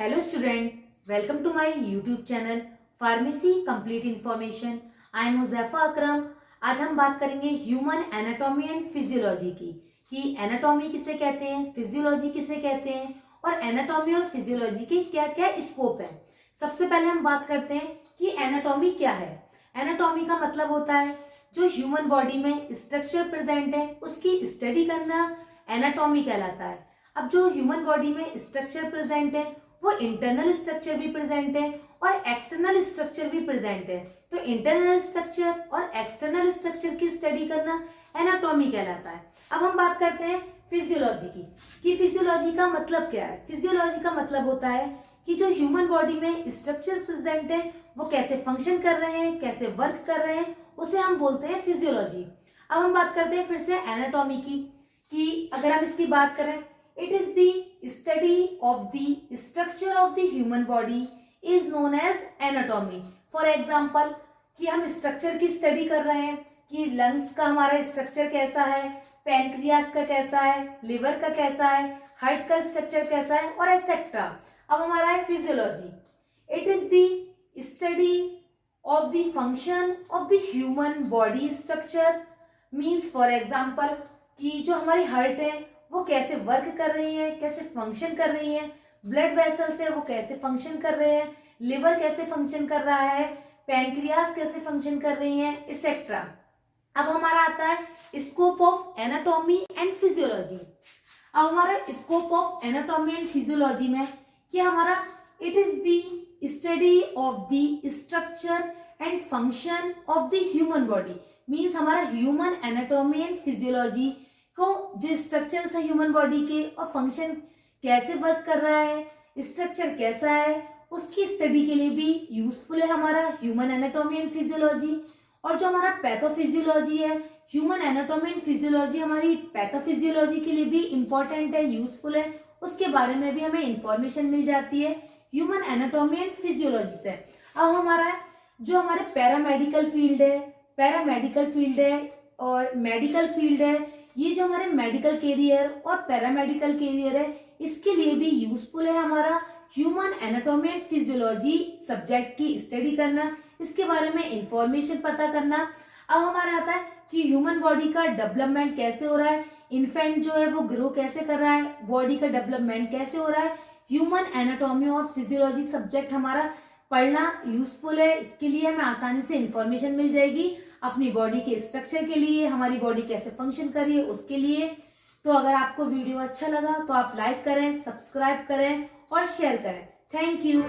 Hello student, welcome to my YouTube channel pharmacy complete information. I am Huzaifa Akram. आज हम बात करेंगे ह्यूमन एनाटॉमी एंड फिजियोलॉजी की, कि एनाटॉमी किसे कहते हैं, फिजियोलॉजी किसे कहते हैं और एनाटॉमी और फिजियोलॉजी के क्या क्या स्कोप है। सबसे पहले हम बात करते हैं कि एनाटॉमी क्या है। एनाटॉमी का मतलब होता है जो ह्यूमन बॉडी में स्ट्रक्चर प्रेजेंट है उसकी स्टडी करना एनाटॉमी कहलाता है। अब जो ह्यूमन बॉडी में स्ट्रक्चर प्रेजेंट है वो इंटरनल स्ट्रक्चर भी प्रेजेंट है और एक्सटर्नल स्ट्रक्चर भी प्रेजेंट है। तो इंटरनल स्ट्रक्चर और एक्सटर्नल स्ट्रक्चर की स्टडी करना एनाटॉमी कहलाता है। अब हम बात करते हैं फिजियोलॉजी की, कि फिजियोलॉजी का मतलब क्या है। फिजियोलॉजी का मतलब होता है कि जो ह्यूमन बॉडी में स्ट्रक्चर प्रेजेंट है वो कैसे फंक्शन कर रहे हैं, कैसे वर्क कर रहे हैं, उसे हम बोलते हैं फिजियोलॉजी। अब हम बात करते हैं फिर से एनाटॉमी की, कि अगर हम इसकी बात करें, it is the study of the structure of the human body is known as anatomy. For example, कि हम स्ट्रक्चर की स्टडी कर रहे हैं कि लंग्स का हमारा स्ट्रक्चर कैसा है, पैनक्रियास का कैसा है, लिवर का कैसा है, हार्ट का स्ट्रक्चर कैसा है और एक्सेट्रा। अब हमारा है physiology. It is the study of the function of the human body structure. Means for example कि जो हमारी हार्ट है वो कैसे वर्क कर रही है, कैसे फंक्शन कर रही है, ब्लड वेसल्स है वो कैसे फंक्शन कर रहे हैं, लिवर कैसे फंक्शन कर रहा है, पैनक्रियास कैसे फंक्शन कर रही है, एक्सेट्रा। अब हमारा आता है scope of anatomy and physiology. अब हमारा scope of anatomy and physiology में कि हमारा it is the study of the structure and function of the human body. Means हमारा ह्यूमन एनाटॉमी एंड फिजियोलॉजी को जो स्ट्रक्चर्स है ह्यूमन बॉडी के और फंक्शन कैसे वर्क कर रहा है, स्ट्रक्चर कैसा है, उसकी स्टडी के लिए भी यूजफुल है हमारा ह्यूमन एनाटॉमी एंड फिजियोलॉजी। और जो हमारा पैथोफिजियोलॉजी है, ह्यूमन एनाटॉमी एंड फिजियोलॉजी हमारी पैथोफिजियोलॉजी के लिए भी इंपॉर्टेंट है, यूजफुल है, उसके बारे में भी हमें इंफॉर्मेशन मिल जाती है ह्यूमन एनाटॉमी एंड फिजियोलॉजी से। अब हमारा जो हमारे पैरामेडिकल फील्ड है और मेडिकल फील्ड है, ये जो हमारे मेडिकल कैरियर और पैरामेडिकल कैरियर है इसके लिए भी यूजफुल है हमारा human anatomy and physiology subject की स्टडी करना, इसके बारे में इंफॉर्मेशन पता करना। अब हमारा आता है कि ह्यूमन बॉडी का डेवलपमेंट कैसे हो रहा है, इन्फेंट जो है वो ग्रो कैसे कर रहा है, बॉडी का डेवलपमेंट कैसे हो रहा है। ह्यूमन एनाटॉमी और फिजियोलॉजी सब्जेक्ट हमारा पढ़ना यूजफुल है, इसके लिए हमें आसानी से इंफॉर्मेशन मिल जाएगी अपनी बॉडी के स्ट्रक्चर के लिए, हमारी बॉडी कैसे फंक्शन कर रही है उसके लिए। तो अगर आपको वीडियो अच्छा लगा तो आप लाइक करें, सब्सक्राइब करें और शेयर करें। Thank you.